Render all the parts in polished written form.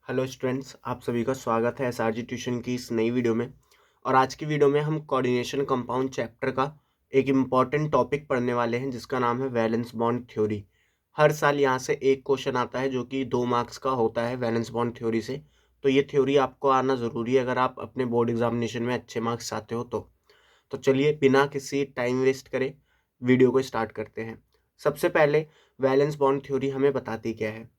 Hello students, आप सभी का स्वागत है एसआरजी ट्यूशन की इस नई वीडियो में। और आज की वीडियो में हम कोऑर्डिनेशन कंपाउंड चैप्टर का एक इम्पॉर्टेंट टॉपिक पढ़ने वाले हैं जिसका नाम है वैलेंस बॉन्ड थ्योरी। हर साल यहाँ से एक क्वेश्चन आता है जो कि 2 मार्क्स का होता है वैलेंस बॉन्ड थ्योरी से। तो ये थ्योरी आपको आना ज़रूरी है अगर आप अपने बोर्ड एग्जामिनेशन में अच्छे मार्क्स चाहते हो तो चलिए बिना किसी टाइम वेस्ट करे वीडियो को स्टार्ट करते हैं। सबसे पहले वैलेंस बॉन्ड थ्योरी हमें बताती क्या है।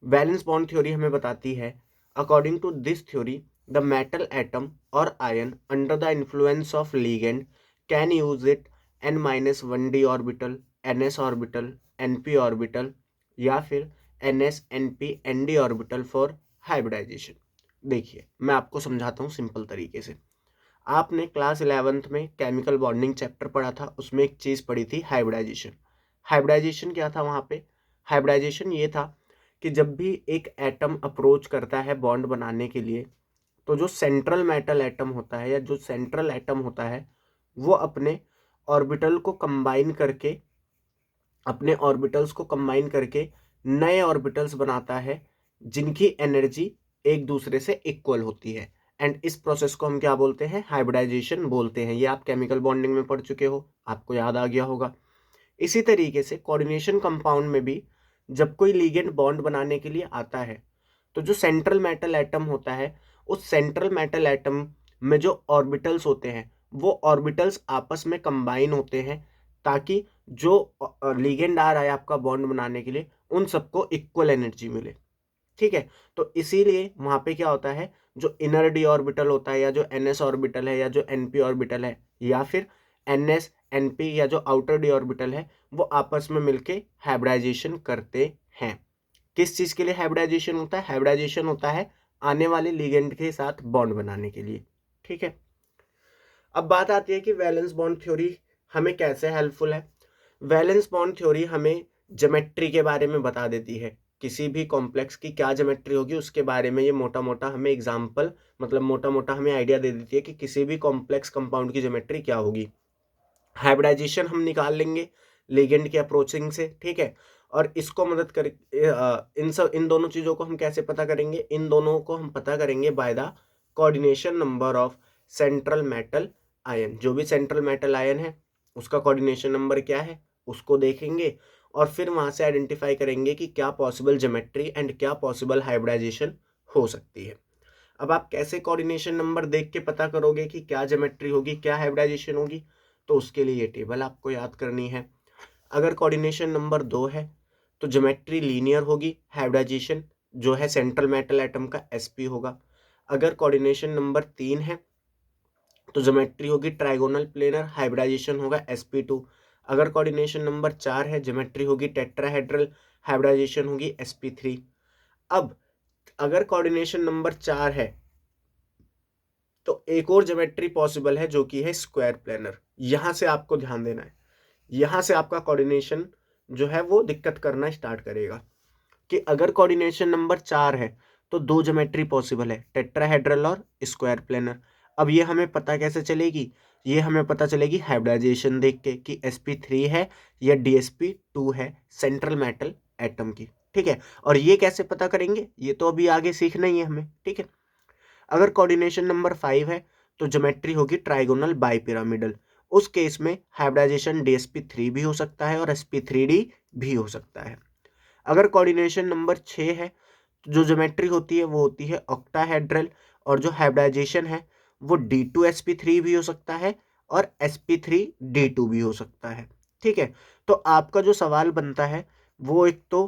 वैलेंस बॉन्ड थ्योरी हमें बताती है, according to this theory the metal atom और ion under the influence of ligand can use it n-1d orbital, ns orbital, np orbital या फिर ns np nd orbital for hybridisation. देखिए मैं आपको समझाता हूँ सिंपल तरीके से। आपने क्लास 11th में केमिकल बॉन्डिंग चैप्टर पढ़ा था, उसमें एक चीज़ पढ़ी थी हाइब्रिडाइजेशन। हाइब्रिडाइजेशन क्या था वहाँ पे? हाइब्रिडाइजेशन ये था कि जब भी एक एटम अप्रोच करता है बॉन्ड बनाने के लिए, तो जो सेंट्रल मेटल एटम होता है या जो सेंट्रल एटम होता है वो अपने ऑर्बिटल्स को कंबाइन करके नए ऑर्बिटल्स बनाता है जिनकी एनर्जी एक दूसरे से इक्वल होती है। एंड इस प्रोसेस को हम क्या बोलते हैं? हाइब्रिडाइजेशन बोलते हैं। ये आप केमिकल बॉन्डिंग में पढ़ चुके हो, आपको याद आ गया होगा। इसी तरीके से कोऑर्डिनेशन कंपाउंड में भी जब कोई लिगेंड बॉन्ड बनाने के लिए आता है तो जो सेंट्रल मेटल एटम होता है, उस सेंट्रल मेटल एटम में जो ऑर्बिटल्स होते हैं वो ऑर्बिटल्स आपस में कंबाइन होते हैं ताकि जो लिगेंड आ रहा है आपका बॉन्ड बनाने के लिए उन सबको इक्वल एनर्जी मिले। ठीक है, तो इसीलिए वहां पे क्या होता है, जो इनर डी ऑर्बिटल होता है या जो एनएस ऑर्बिटल है या जो एनपी ऑर्बिटल है या फिर एनएस एनपी या जो आउटर डी ऑर्बिटल है वो आपस में मिलके हाइब्रिडाइजेशन करते हैं। किस चीज के लिए हाइब्रिडाइजेशन होता है? हाइब्रिडाइजेशन होता है आने वाले लिगेंड के साथ बॉन्ड बनाने के लिए। ठीक है, अब बात आती है कि वैलेंस बॉन्ड थ्योरी हमें कैसे हेल्पफुल है। वैलेंस बॉन्ड थ्योरी हमें ज्योमेट्री के बारे में बता देती है। किसी भी कॉम्प्लेक्स की क्या ज्योमेट्री होगी उसके बारे में ये मोटा मोटा हमें एग्जाम्पल, मतलब मोटा मोटा हमें आइडिया दे देती है कि किसी भी कॉम्प्लेक्स कंपाउंड की ज्योमेट्री क्या होगी। हाइब्रिडाइजेशन हम निकाल लेंगे लिगेंड के अप्रोचिंग से। ठीक है, और इसको मदद कर इन दोनों चीज़ों को हम कैसे पता करेंगे? इन दोनों को हम पता करेंगे by the coordination number of central metal ion. जो भी सेंट्रल मेटल आयन है उसका कोऑर्डिनेशन नंबर क्या है उसको देखेंगे और फिर वहां से आइडेंटिफाई करेंगे कि क्या पॉसिबल ज्योमेट्री एंड क्या पॉसिबल हाइब्रिडाइजेशन हो सकती है। अब आप कैसे कोऑर्डिनेशन नंबर देख के पता करोगे कि क्या ज्योमेट्री होगी, क्या हाइब्रिडाइजेशन होगी? तो उसके लिए ये टेबल आपको याद करनी है। अगर कोऑर्डिनेशन नंबर 2 है तो ज्योमेट्री लीनियर होगी, हाइब्रिडाइजेशन जो है सेंट्रल मेटल एटम का sp होगा। अगर कोऑर्डिनेशन नंबर 3 है तो ज्योमेट्री होगी ट्राइगोनल प्लेनर, हाइब्रिडाइजेशन होगा sp2। अगर कोऑर्डिनेशन नंबर 4 है ज्योमेट्री होगी टेट्राहेड्रल, हाइब्रिडाइजेशन होगी sp3। अब अगर कोऑर्डिनेशन नंबर 4 है तो एक और ज्योमेट्री पॉसिबल है जो कि है स्क्वायर प्लेनर। यहां से आपको ध्यान देना है, यहां से आपका कोऑर्डिनेशन जो है वो दिक्कत करना स्टार्ट करेगा कि अगर कोऑर्डिनेशन नंबर 4 है तो 2 ज्योमेट्री पॉसिबल है, टेट्राहेड्रल और स्क्वायर प्लेनर। अब ये हमें पता कैसे चलेगी? ये हमें पता चलेगी हाइब्रिडाइजेशन देख के कि sp3 है या dsp2 है सेंट्रल मेटल एटम की। ठीक है, और ये कैसे पता करेंगे ये तो अभी आगे सीखना ही है हमें। ठीक है, अगर कोऑर्डिनेशन नंबर 5 है तो ज्योमेट्री होगी ट्राइगोनल बाइपिरामिडल। उस केस में हाइब्रिडाइजेशन dsp3 भी हो सकता है और sp3d भी हो सकता है। अगर कोऑर्डिनेशन नंबर 6 है तो जो ज्योमेट्री होती है वो होती है ऑक्टाहेड्रल और जो हाइब्रिडाइजेशन है वो d2sp3 भी हो सकता है और sp3d2 भी हो सकता है। ठीक है, तो आपका जो सवाल बनता है वो एक तो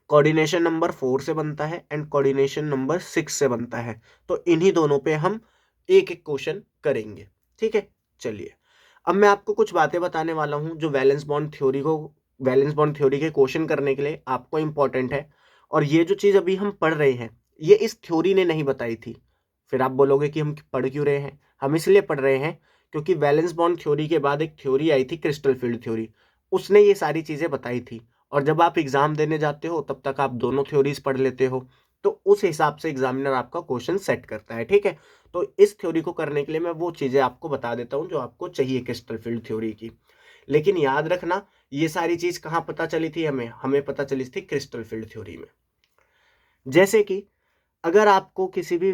कोऑर्डिनेशन नंबर 4 से बनता है एंड कोऑर्डिनेशन नंबर 6 से बनता है। तो इन्हीं दोनों पे हम एक एक क्वेश्चन करेंगे। ठीक है, चलिए अब मैं आपको कुछ बातें बताने वाला हूं जो वैलेंस बॉन्ड थ्योरी के क्वेश्चन करने के लिए आपको इंपॉर्टेंट है। और ये जो चीज़ अभी हम पढ़ रहे हैं ये इस थ्योरी ने नहीं बताई थी। फिर आप बोलोगे कि हम पढ़ क्यों रहे हैं? हम इसलिए पढ़ रहे हैं क्योंकि वैलेंस बॉन्ड थ्योरी के बाद एक थ्योरी आई थी क्रिस्टल फील्ड थ्योरी, उसने ये सारी चीज़ें बताई थी। और जब आप एग्जाम देने जाते हो तब तक आप दोनों थ्योरीज पढ़ लेते हो, तो उस हिसाब से एग्जामिनर आपका क्वेश्चन सेट करता है। ठीक है, तो इस थ्योरी को करने के लिए मैं वो चीज़ें आपको बता देता हूँ जो आपको चाहिए क्रिस्टल फील्ड थ्योरी की। लेकिन याद रखना ये सारी चीज़ कहाँ पता चली थी? हमें पता चली थी क्रिस्टल फील्ड थ्योरी में। जैसे कि अगर आपको किसी भी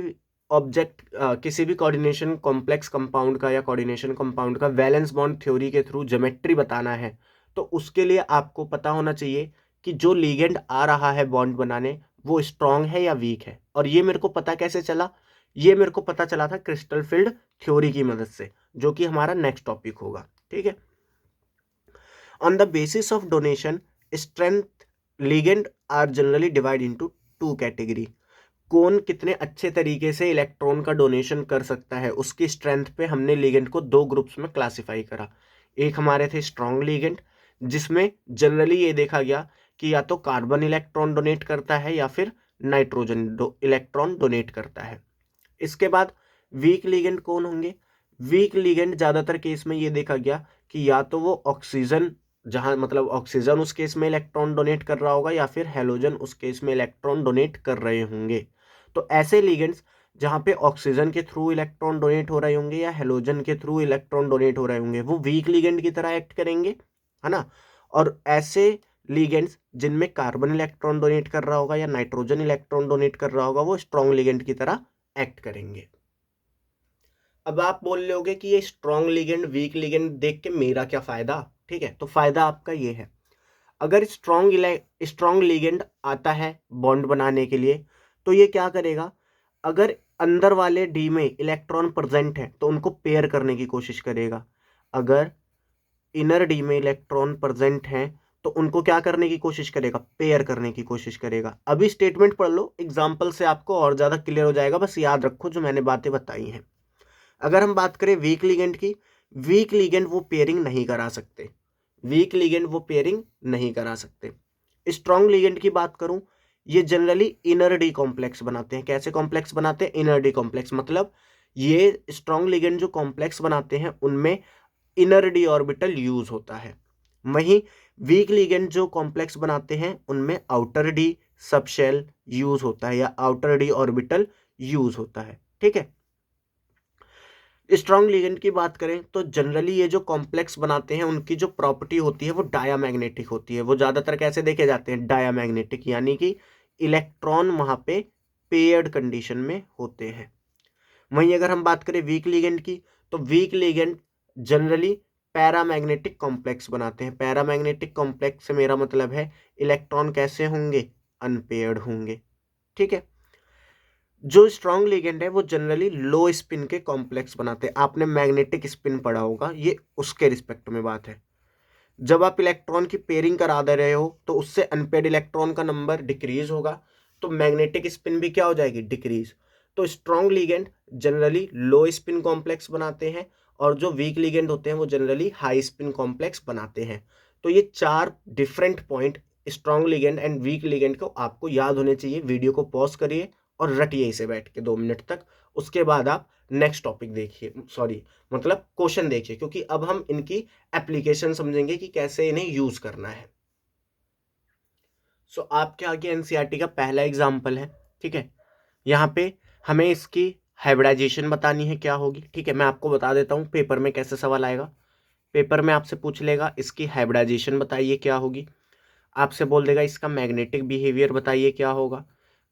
ऑब्जेक्ट किसी भी कोऑर्डिनेशन कॉम्प्लेक्स कंपाउंड का या कोऑर्डिनेशन कंपाउंड का वैलेंस बॉन्ड थ्योरी के थ्रू ज्योमेट्री बताना है, तो उसके लिए आपको पता होना चाहिए कि जो लिगेंड आ रहा है बॉन्ड बनाने वो स्ट्रांग है या वीक है। और ये मेरे को पता कैसे चला? ये मेरे को पता चला था क्रिस्टल फील्ड थ्योरी की मदद से, जो कि हमारा नेक्स्ट टॉपिक होगा। ठीक है। On the basis of donation strength ligand are generally divide into two category. कौन कितने अच्छे तरीके से इलेक्ट्रॉन का डोनेशन कर सकता है उसकी स्ट्रेंथ पे हमने लिगेंड को दो ग्रुप्स में क्लासिफाई करा। एक हमारे थे स्ट्रॉन्ग लिगेंड, जिसमें जनरली ये देखा गया कि या तो कार्बन इलेक्ट्रॉन डोनेट करता है या फिर नाइट्रोजन इलेक्ट्रॉन डोनेट करता है। इसके बाद वीक लिगेंड कौन होंगे? वीक लिगेंड ज़्यादातर केस में ये देखा गया कि या तो वो ऑक्सीजन, जहाँ मतलब ऑक्सीजन उस केस में इलेक्ट्रॉन डोनेट कर रहा होगा, या फिर हेलोजन उस केस में इलेक्ट्रॉन डोनेट कर रहे होंगे। तो ऐसे लिगेंड्स जहाँ पे ऑक्सीजन के थ्रू इलेक्ट्रॉन डोनेट हो रहे होंगे या हेलोजन के थ्रू इलेक्ट्रॉन डोनेट हो रहे होंगे, वो वीक लिगेंड की तरह एक्ट करेंगे, है ना। और ऐसे लिगेंड्स जिनमें कार्बन इलेक्ट्रॉन डोनेट कर रहा होगा या नाइट्रोजन इलेक्ट्रॉन डोनेट कर रहा होगा, वो स्ट्रॉन्ग लिगेंड की तरह एक्ट करेंगे। अब आप बोल रहे होगे कि ये स्ट्रॉन्ग लिगेंड वीक लिगेंड देख के मेरा क्या फायदा? ठीक है, तो फायदा आपका ये है, अगर स्ट्रॉन्ग लिगेंड आता है बॉन्ड बनाने के लिए, तो ये क्या करेगा? अगर अंदर वाले डी में इलेक्ट्रॉन प्रेजेंट है तो उनको पेयर करने की कोशिश करेगा। अगर इनर डी में इलेक्ट्रॉन प्रेजेंट हैं तो उनको क्या करने की कोशिश करेगा? पेयर करने की कोशिश करेगा। अभी स्टेटमेंट पढ़ लो, एग्जाम्पल से आपको और ज़्यादा क्लियर हो जाएगा, बस याद रखो जो मैंने बातें बताई हैं। अगर हम बात करें वीक लिगेंड की, वीक लिगेंड वो पेयरिंग नहीं करा सकते, वीक लिगेंड वो पेयरिंग नहीं करा सकते। स्ट्रॉन्ग लिगेंड की बात करूं, ये जनरली इनर डी कॉम्प्लेक्स बनाते हैं। कैसे कॉम्प्लेक्स बनाते हैं? इनर डी कॉम्प्लेक्स, मतलब ये स्ट्रॉन्ग लिगेंड जो कॉम्प्लेक्स बनाते हैं उनमें इनर डी ऑर्बिटल यूज होता है। वहीं वीक लिगेंड जो कॉम्प्लेक्स बनाते हैं उनमें आउटर डी सबशेल यूज होता है या आउटर डी ऑर्बिटल यूज होता है। ठीक है। स्ट्रॉन्ग लिगेंड की बात करें तो जनरली ये जो कॉम्प्लेक्स बनाते हैं उनकी जो प्रॉपर्टी होती है वो डायामैग्नेटिक होती है। वो ज़्यादातर कैसे देखे जाते हैं? डायामैग्नेटिक, यानी कि इलेक्ट्रॉन वहाँ पे पेयर्ड कंडीशन में होते हैं। वहीं अगर हम बात करें वीक लिगेंड की, तो week ligand generally paramagnetic complex बनाते हैं। पैरामैग्नेटिक कॉम्प्लेक्स से मेरा मतलब है इलेक्ट्रॉन कैसे होंगे? अनपेयर्ड होंगे। ठीक है। जो स्ट्रॉन्ग लिगेंड है वो जनरली लो स्पिन के कॉम्प्लेक्स बनाते हैं। आपने मैग्नेटिक स्पिन पढ़ा होगा, ये उसके रिस्पेक्ट में बात है। जब आप इलेक्ट्रॉन की पेयरिंग करा दे रहे हो तो उससे अनपेयर्ड इलेक्ट्रॉन का नंबर डिक्रीज होगा, तो मैग्नेटिक स्पिन भी क्या हो जाएगी? डिक्रीज। तो स्ट्रॉन्ग लिगेंड जनरली लो स्पिन कॉम्प्लेक्स बनाते हैं, और जो वीक लिगेंड होते हैं वो जनरली हाई स्पिन कॉम्प्लेक्स बनाते हैं। तो ये चार different point strong ligand and week ligand को आपको याद होने चाहिए। वीडियो को पॉज करिए और रटिए इसे बैठ के 2 मिनट तक। उसके बाद आप नेक्स्ट टॉपिक देखिए, सॉरी मतलब क्वेश्चन देखिए, क्योंकि अब हम इनकी एप्लीकेशन समझेंगे कि कैसे इन्हें यूज करना है। सो आपके आगे एनसीईआरटी का पहला एग्जाम्पल है। ठीक है। यहाँ पे हमें इसकी हाइब्रिडाइजेशन बतानी है, क्या होगी। ठीक है, मैं आपको बता देता हूँ पेपर में कैसे सवाल आएगा। पेपर में आपसे पूछ लेगा इसकी हाइब्रिडाइजेशन बताइए क्या होगी, आपसे बोल देगा इसका मैग्नेटिक बिहेवियर बताइए क्या होगा,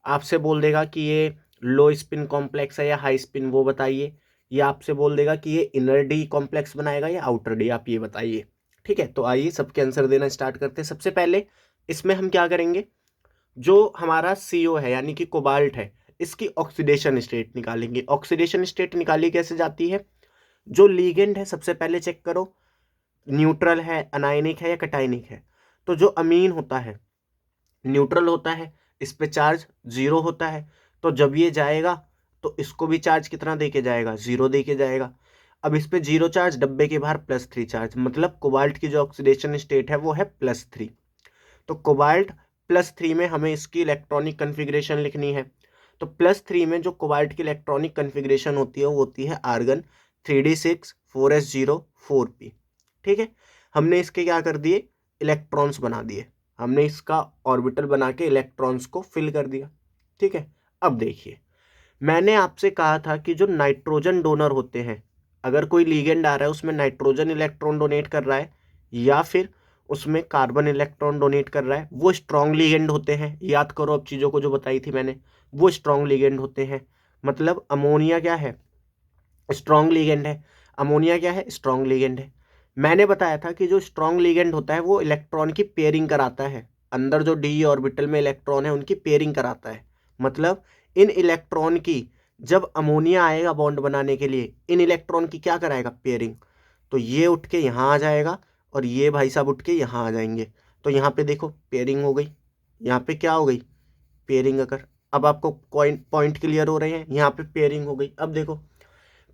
आपसे बोल देगा कि ये लो स्पिन कॉम्प्लेक्स है या हाई स्पिन वो बताइए, या आपसे बोल देगा कि ये इनर डी कॉम्प्लेक्स बनाएगा या आउटर डी, आप ये बताइए। ठीक है, तो आइए सबके आंसर देना स्टार्ट करते हैं। सबसे पहले इसमें हम क्या करेंगे, जो हमारा CO है यानी कि कोबाल्ट है, इसकी ऑक्सीडेशन स्टेट निकालेंगे। ऑक्सीडेशन स्टेट निकाली कैसे जाती है? जो लीगेंड है सबसे पहले चेक करो, न्यूट्रल है, अनायनिक है या कटायनिक है। तो जो अमीन होता है न्यूट्रल होता है, इस पे चार्ज 0 होता है, तो जब ये जाएगा तो इसको भी चार्ज कितना देके जाएगा? 0 देके जाएगा। अब इस पे 0 चार्ज, डब्बे के बाहर +3 चार्ज, मतलब कोबाल्ट की जो ऑक्सीडेशन स्टेट है वो है +3। तो कोबाल्ट +3 में हमें इसकी इलेक्ट्रॉनिक कन्फिग्रेशन लिखनी है। तो +3 में जो कोबाल्ट की इलेक्ट्रॉनिक कन्फिग्रेशन होती है वो होती है आर्गन 3d6 4s0 4p। ठीक है, हमने इसके क्या कर दिए? इलेक्ट्रॉन्स बना दिए, हमने इसका ऑर्बिटल बना के इलेक्ट्रॉन्स को फिल कर दिया। ठीक है, अब देखिए, मैंने आपसे कहा था कि जो नाइट्रोजन डोनर होते हैं, अगर कोई लीगेंड आ रहा है उसमें नाइट्रोजन इलेक्ट्रॉन डोनेट कर रहा है या फिर उसमें कार्बन इलेक्ट्रॉन डोनेट कर रहा है, वो स्ट्रॉन्ग लीगेंड होते हैं। याद करो अब चीज़ों को जो बताई थी मैंने। वो स्ट्रॉन्ग लिगेंड होते हैं। मतलब अमोनिया क्या है, स्ट्रॉन्ग लिगेंड है। अमोनिया क्या है, स्ट्रॉन्ग लिगेंड है। मैंने बताया था कि जो स्ट्रॉन्ग लिगेंड होता है वो इलेक्ट्रॉन की पेयरिंग कराता है, अंदर जो डी ऑर्बिटल में इलेक्ट्रॉन है उनकी पेयरिंग कराता है। मतलब इन इलेक्ट्रॉन की, जब अमोनिया आएगा बॉन्ड बनाने के लिए, इन इलेक्ट्रॉन की क्या कराएगा, पेयरिंग। तो ये उठ के यहाँ आ जाएगा और ये भाई साहब उठ के यहाँ आ जाएंगे। तो यहाँ पे देखो पेयरिंग हो गई, यहाँ पे क्या हो गई, पेयरिंग। अगर अब आपको पॉइंट पॉइंट क्लियर हो रहे हैं, यहाँ पे पेयरिंग हो गई। अब देखो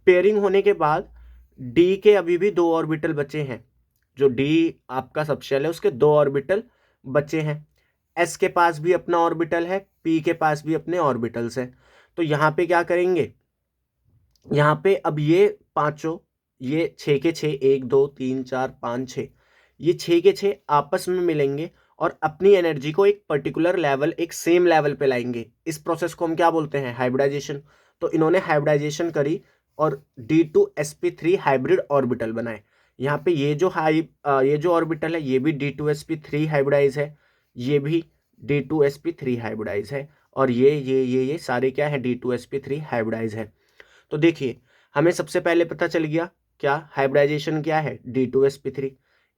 पेयरिंग होने के बाद डी के अभी भी दो ऑर्बिटल बचे हैं, जो डी आपका सबशेल है उसके दो ऑर्बिटल बचे हैं। एस के पास भी अपना ऑर्बिटल है, पी के पास भी अपने ऑर्बिटल्स हैं। तो यहाँ पे क्या करेंगे, यहाँ पे अब ये पांचों, ये छः के छः, 1 2 3 4 5 6, ये 6 के 6 आपस में मिलेंगे और अपनी एनर्जी को एक पर्टिकुलर लेवल, एक सेम लेवल पे लाएंगे। इस प्रोसेस को हम क्या बोलते हैं, हाइब्रिडाइजेशन। तो इन्होंने हाइब्रिडाइजेशन करी और D2sp3 हाइब्रिड ऑर्बिटल बनाए। यहाँ पे ये जो ऑर्बिटल है ये भी D2sp3 हाइब्रिडाइज है, ये भी D2sp3 हाइब्रिडाइज है, और ये सारे क्या है, D2sp3 हाइब्रिडाइज है। तो देखिए हमें सबसे पहले पता चल गया क्या, हाइब्रिडाइजेशन क्या है, D2sp3।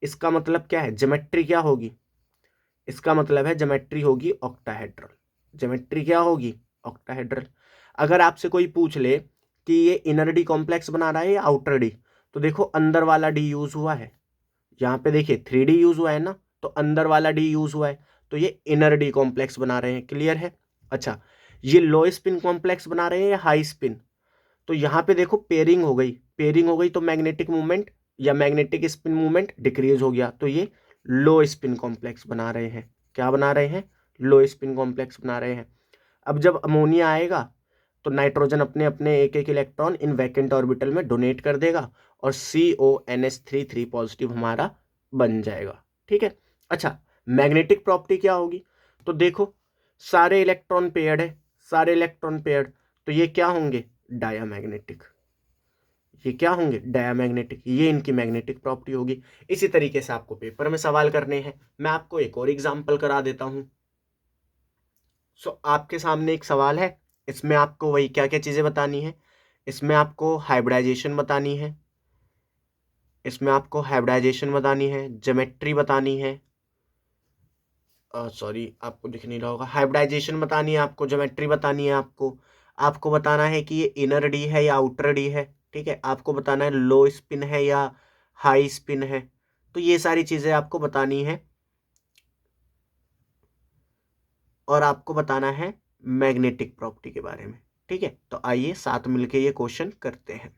इसका मतलब क्या है, ज्योमेट्री क्या होगी, इसका मतलब है ज्योमेट्री होगी ऑक्टाहेड्रल। ज्योमेट्री क्या होगी, ऑक्टाहेड्रल। अगर आपसे कोई पूछ ले कि ये इनर डी कॉम्प्लेक्स बना रहा है या आउटर डी, तो देखो अंदर वाला डी यूज हुआ है, यहाँ पे देखिए 3D यूज हुआ है ना, तो अंदर वाला डी यूज हुआ है, तो ये इनर डी कॉम्प्लेक्स बना रहे हैं। क्लियर है। अच्छा, ये लो स्पिन कॉम्प्लेक्स बना रहे हैं या हाई स्पिन, तो यहाँ पे देखो पेयरिंग हो गई, पेयरिंग हो गई तो मैग्नेटिक मूवमेंट या मैग्नेटिक स्पिन मूवमेंट डिक्रीज हो गया, तो ये लो स्पिन कॉम्प्लेक्स बना रहे हैं। क्या बना रहे हैं, लो स्पिन कॉम्प्लेक्स बना रहे हैं। अब जब अमोनिया आएगा तो नाइट्रोजन अपने अपने एक एक इलेक्ट्रॉन इन वैकेंट ऑर्बिटल में डोनेट कर देगा और CONH3 पॉजिटिव हमारा बन जाएगा। ठीक है। अच्छा, मैग्नेटिक प्रॉपर्टी क्या होगी, तो देखो सारे इलेक्ट्रॉन पेयर्ड है, सारे इलेक्ट्रॉन पेयर्ड, तो ये क्या होंगे, डायामैग्नेटिक। ये क्या होंगे, डायामैग्नेटिक, ये इनकी मैग्नेटिक प्रॉपर्टी होगी। इसी तरीके से आपको पेपर में सवाल करने हैं। मैं आपको एक और एग्जांपल करा देता हूं। आपके सामने एक सवाल है, इसमें आपको वही क्या क्या चीजें बतानी है, इसमें आपको हाइब्रिडाइजेशन बतानी है, इसमें आपको हाइब्रिडाइजेशन बतानी है, ज्योमेट्री बतानी है, सॉरी आपको दिख नहीं रहा होगा, हाइब्रिडाइजेशन बतानी है आपको, ज्योमेट्री बतानी है आपको, आपको बताना है कि ये इनर डी है या आउटर डी है। ठीक है, आपको बताना है लो स्पिन है या हाई स्पिन है। तो ये सारी चीजें आपको बतानी है और आपको बताना है मैग्नेटिक प्रॉपर्टी के बारे में। ठीक है, तो आइए साथ मिलके ये क्वेश्चन करते हैं।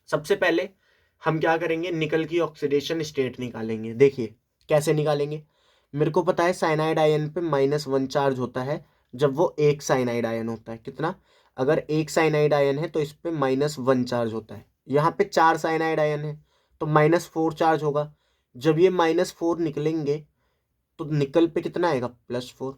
सबसे पहले हम क्या करेंगे, निकल की ऑक्सीडेशन स्टेट निकालेंगे। देखिए कैसे निकालेंगे, मेरे को पता है साइनाइड आयन पे -1 चार्ज होता है जब वो एक साइनाइड आयन होता है। कितना, अगर एक साइनाइड आयन है तो इस पे -1 चार्ज होता है। यहाँ पे 4 साइनाइड आयन है तो -4 चार्ज होगा। जब ये -4 निकलेंगे तो निकल पे कितना आएगा, +4।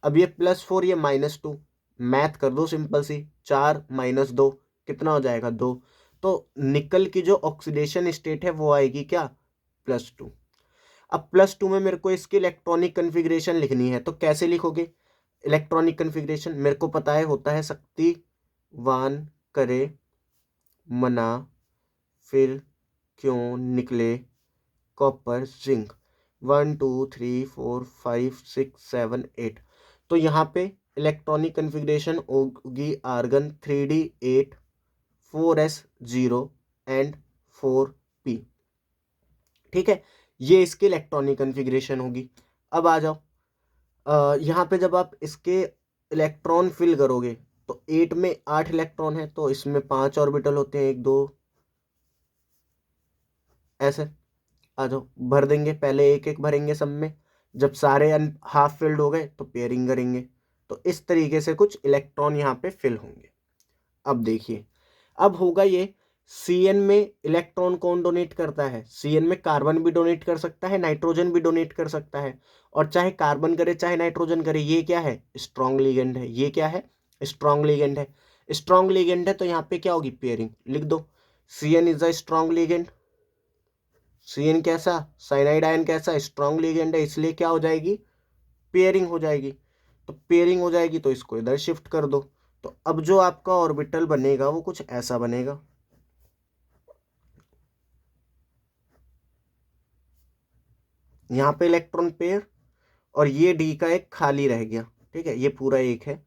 अब ये +4 ये -2, मैथ कर दो सिंपल सी, 4 - 2 कितना हो जाएगा, 2। तो निकल की जो ऑक्सीडेशन स्टेट है वो आएगी क्या, +2। अब +2 में मेरे को इसकी इलेक्ट्रॉनिक कन्फिग्रेशन लिखनी है, तो कैसे लिखोगे, इलेक्ट्रॉनिक कन्फिग्रेशन मेरे को पता है होता है शक्तिवान करे मना फिर क्यों निकले कॉपर जिंक, 1 2 3 4 5 6 7 8। तो यहाँ पे इलेक्ट्रॉनिक कन्फिग्रेशन होगी आर्गन 3D8 4s0 एंड 4p। ठीक है, ये इसकी इलेक्ट्रॉनिक कन्फिग्रेशन होगी। अब आ जाओ, यहाँ पे जब आप इसके इलेक्ट्रॉन फिल करोगे तो 8 में 8 इलेक्ट्रॉन है तो इसमें 5 ऑर्बिटल होते हैं, 1 2 ऐसे। आ जाओ भर देंगे, पहले एक एक भरेंगे सब में, जब सारे हाफ फिल्ड हो गए तो पेयरिंग करेंगे। तो इस तरीके से कुछ इलेक्ट्रॉन यहाँ पे फिल होंगे। अब देखिए, अब होगा ये Cn में इलेक्ट्रॉन कौन डोनेट करता है, Cn में कार्बन भी डोनेट कर सकता है, नाइट्रोजन भी डोनेट कर सकता है, और चाहे कार्बन करे चाहे नाइट्रोजन करे, ये क्या है, स्ट्रॉन्ग लिगेंड है। ये क्या है, स्ट्रॉन्ग लिगेंड है। स्ट्रॉन्ग लिगेंड है तो यहाँ पे क्या होगी, पेयरिंग लिख दो। Cn is a strong ligand. Cn कैसा, साइनाइड आयन कैसा, स्ट्रॉन्ग लिगेंड है, इसलिए क्या हो जाएगी, पेयरिंग हो जाएगी। तो पेयरिंग हो जाएगी तो इसको इधर शिफ्ट कर दो। तो अब जो आपका ऑर्बिटल बनेगा वो कुछ ऐसा बनेगा। यहाँ पे इलेक्ट्रॉन पेयर और ये डी का एक खाली रह गया, ठीक है, ये पूरा एक है,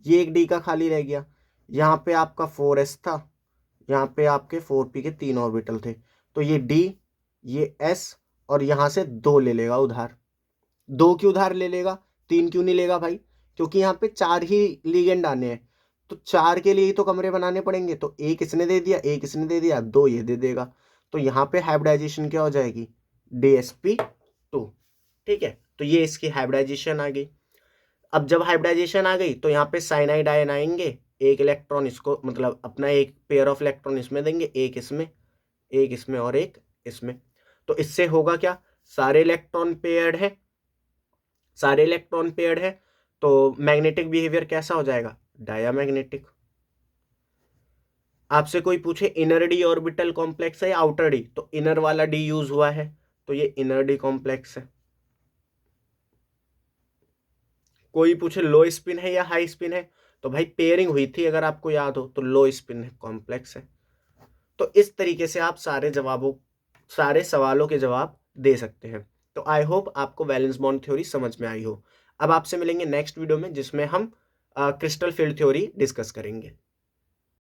ये एक डी का खाली रह गया। यहाँ पे आपका 4s था, यहाँ पे आपके 4p के 3 ऑर्बिटल थे, तो ये डी, ये s, और यहाँ से 2 ले लेगा उधार। 2 क्यों उधार ले लेगा, 3 क्यों नहीं लेगा भाई, क्योंकि यहाँ पे 4 ही लिगेंड आने हैं, तो 4 के लिए ही तो कमरे बनाने पड़ेंगे। तो एक इसने दे दिया, एक इसने दे दिया, 2 ये दे देगा। तो यहाँ पे हाइब्रिडाइजेशन क्या हो जाएगी, DsP2, ठीक है। तो ये इसकी हाइब्रिडाइजेशन आ गई। अब जब हाइब्रिडाइजेशन आ गई तो यहाँ पे साइनाइड आयन आएंगे, एक इलेक्ट्रॉन इसको, मतलब अपना एक पेयर ऑफ इलेक्ट्रॉन इसमें देंगे, एक इसमें, एक इसमें और एक इसमें। तो इससे होगा क्या, सारे इलेक्ट्रॉन पेयर्ड है, सारे इलेक्ट्रॉन पेयर्ड है, तो मैग्नेटिक बिहेवियर कैसा हो जाएगा, डायामैग्नेटिक। आपसे कोई पूछे इनर डी ऑर्बिटल कॉम्प्लेक्स है या आउटर डी, तो इनर वाला डी यूज हुआ है, तो ये इनर डी कॉम्प्लेक्स है। कोई पूछे लो स्पिन है या हाई स्पिन है, तो भाई पेयरिंग हुई थी अगर आपको याद हो, तो लो स्पिन है, कॉम्प्लेक्स है। तो इस तरीके से आप सारे सवालों के जवाब दे सकते हैं। तो आई होप आपको वैलेंस बॉन्ड थ्योरी समझ में आई हो। अब आपसे मिलेंगे नेक्स्ट वीडियो में, जिसमें हम क्रिस्टल फील्ड थ्योरी डिस्कस करेंगे।